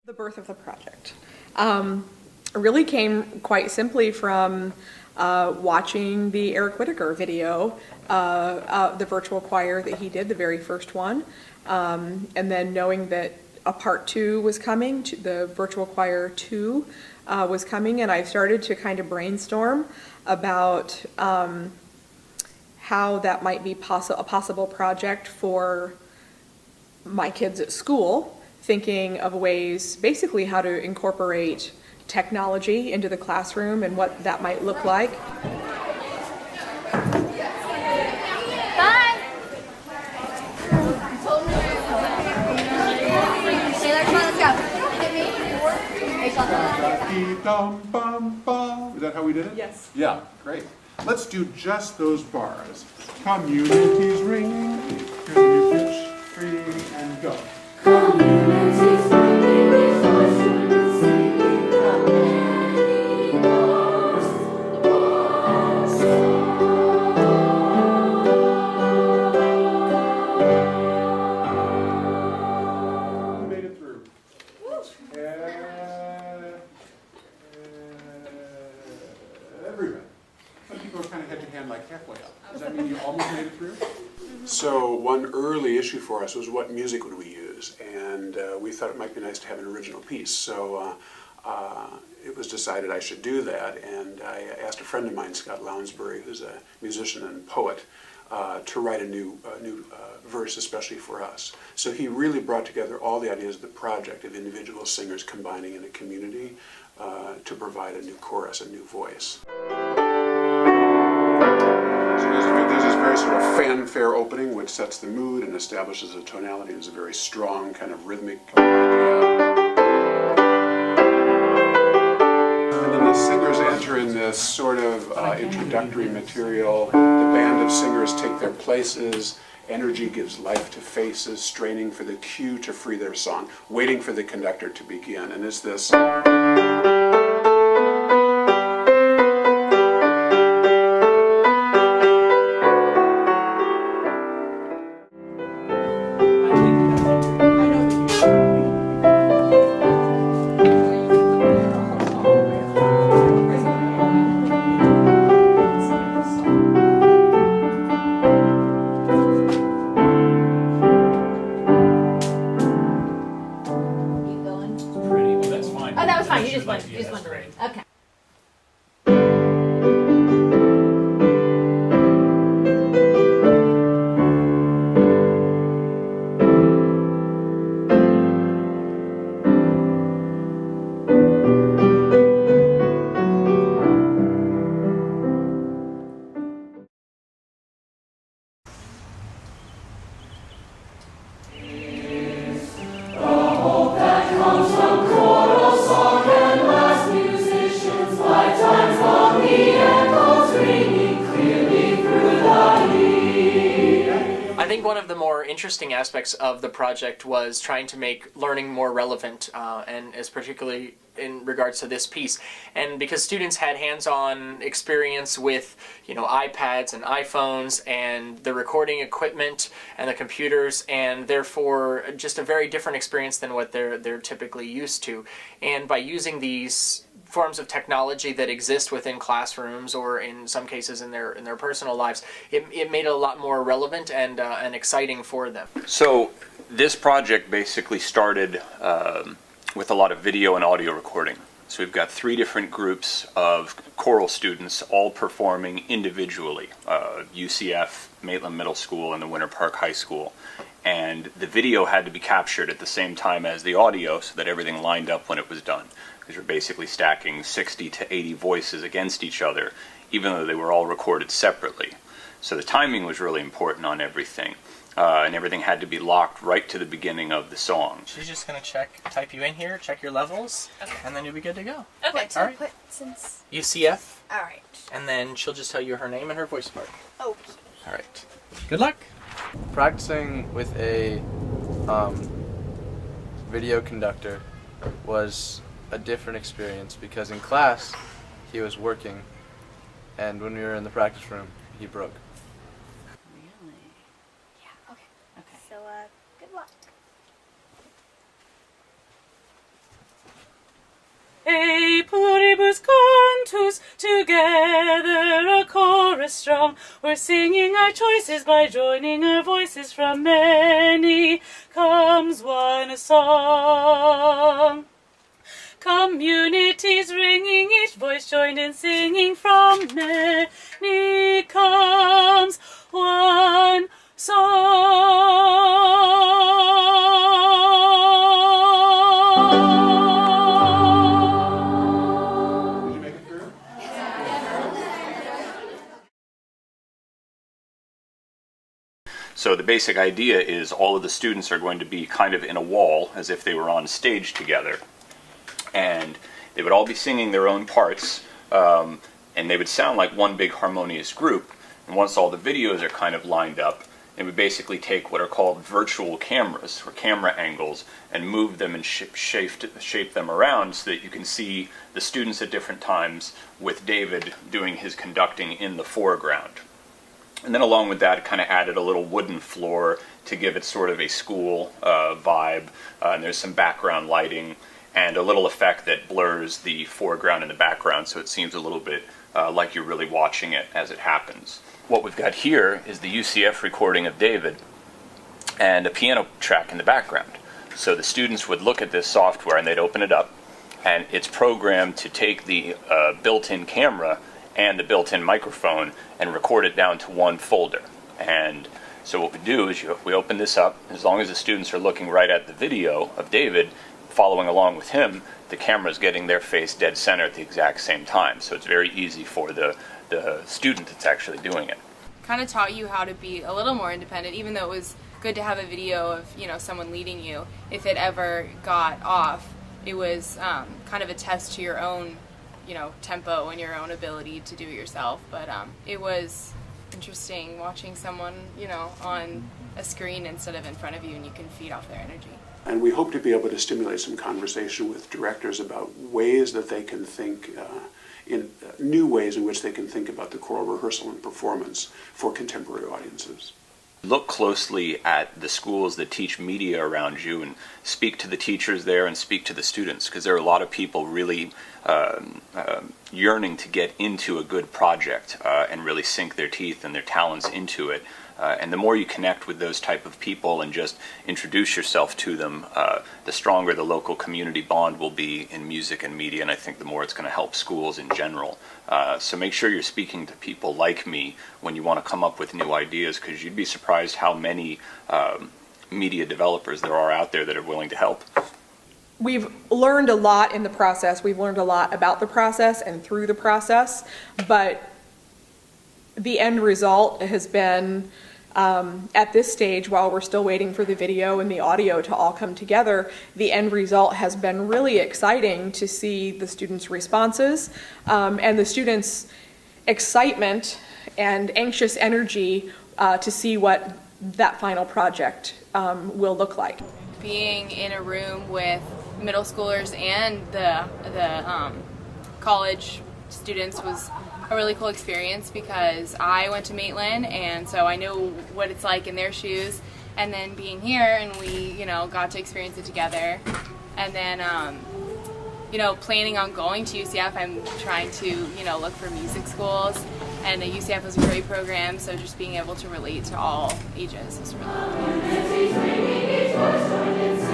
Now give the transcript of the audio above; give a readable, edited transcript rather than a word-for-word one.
The birth of the project really came quite simply from watching the Eric Whitaker video, the virtual choir that he did, the very first one, and then knowing that a part 2 was coming, the virtual choir 2 was coming, and I started to kind of brainstorm about how that might be a possible project for my kids at school, thinking of ways, basically how to incorporate technology into the classroom and what that might look like. Bye! Is that how we did it? Yes. Yeah, great. Let's do just those bars. Communities ringing, here's a new pitch, 3 and go. Communities ringing, rejoicing and singing, how many doors Who made it through? Everybody. Some people are kind of head to hand, like halfway up. Does that mean you almost made it through? So one early issue for us was what music would we use, and we thought it might be nice to have an original piece. So it was decided I should do that, and I asked a friend of mine, Scott Lounsbury, who's a musician and poet, to write a new verse, especially for us. So he really brought together all the ideas of the project of individual singers combining in a community to provide a new chorus, a new voice. So there's this very sort of fanfare opening which sets the mood and establishes a tonality. It's a very strong kind of rhythmic idea. And then the singers enter in this sort of introductory material. The band of singers take their places. Energy gives life to faces, straining for the cue to free their song, waiting for the conductor to begin. And it's this... Oh, that was fine. You just went to read. Okay. I think one of the more interesting aspects of the project was trying to make learning more relevant, and as particularly in regards to this piece. And because students had hands-on experience with, iPads and iPhones and the recording equipment and the computers, and therefore just a very different experience than what they're typically used to. And by using these forms of technology that exist within classrooms, or in some cases in their personal lives, it made it a lot more relevant and exciting for them. So this project basically started with a lot of video and audio recording. So we've got 3 different groups of choral students all performing individually, UCF, Maitland Middle School, and the Winter Park High School. And the video had to be captured at the same time as the audio so that everything lined up when it was done. Because we're basically stacking 60 to 80 voices against each other, even though they were all recorded separately. So the timing was really important on everything. And everything had to be locked right to the beginning of the song. She's just going to type you in here, check your levels, and then you'll be good to go. Okay. All right. Since... UCF, All right. and then she'll just tell you her name and her voice part. Okay. All right. Good luck. Practicing with a video conductor was a different experience because in class he was working, and when we were in the practice room he broke. Really? Yeah. Okay. So, good luck. together a chorus strong. We're singing our choices by joining our voices. From many comes one song. Communities ringing, each voice joined in singing. From many comes one song. Did you make it through? So the basic idea is all of the students are going to be kind of in a wall as if they were on stage together. And they would all be singing their own parts, and they would sound like one big harmonious group. And once all the videos are kind of lined up, they would basically take what are called virtual cameras, or camera angles, and move them and shape them around so that you can see the students at different times with David doing his conducting in the foreground. And then along with that, it kind of added a little wooden floor to give it sort of a school vibe, and there's some background lighting, and a little effect that blurs the foreground and the background so it seems a little bit like you're really watching it as it happens. What we've got here is the UCF recording of David and a piano track in the background. So the students would look at this software and they'd open it up, and it's programmed to take the built-in camera and the built-in microphone and record it down to one folder. And so what we do is we open this up. As long as the students are looking right at the video of David, following along with him, the camera's getting their face dead center at the exact same time. So it's very easy for the student that's actually doing it. Kind of taught you how to be a little more independent, even though it was good to have a video of, you know, someone leading you. If it ever got off, it was kind of a test to your own, you know, tempo and your own ability to do it yourself. But it was interesting watching someone, you know, on a screen instead of in front of you, and you can feed off their energy. And we hope to be able to stimulate some conversation with directors about ways that they can think, in new ways in which they can think about the choral rehearsal and performance for contemporary audiences. Look closely at the schools that teach media around you and speak to the teachers there and speak to the students, because there are a lot of people really yearning to get into a good project and really sink their teeth and their talents into it. And the more you connect with those type of people and just introduce yourself to them, the stronger the local community bond will be in music and media, and I think the more it's going to help schools in general. So make sure you're speaking to people like me when you want to come up with new ideas, because you'd be surprised how many media developers there are out there that are willing to help. We've learned a lot in the process. We've learned a lot about the process and through the process, but the end result has been, at this stage, while we're still waiting for the video and the audio to all come together, the end result has been really exciting to see the students' responses and the students' excitement and anxious energy to see what that final project will look like. Being in a room with middle schoolers and the college students was a really cool experience, because I went to Maitland, and so I know what it's like in their shoes, and then being here and we, you know, got to experience it together. And then you know, planning on going to UCF, I'm trying to, you know, look for music schools, and the UCF was a great program, so just being able to relate to all ages is really cool.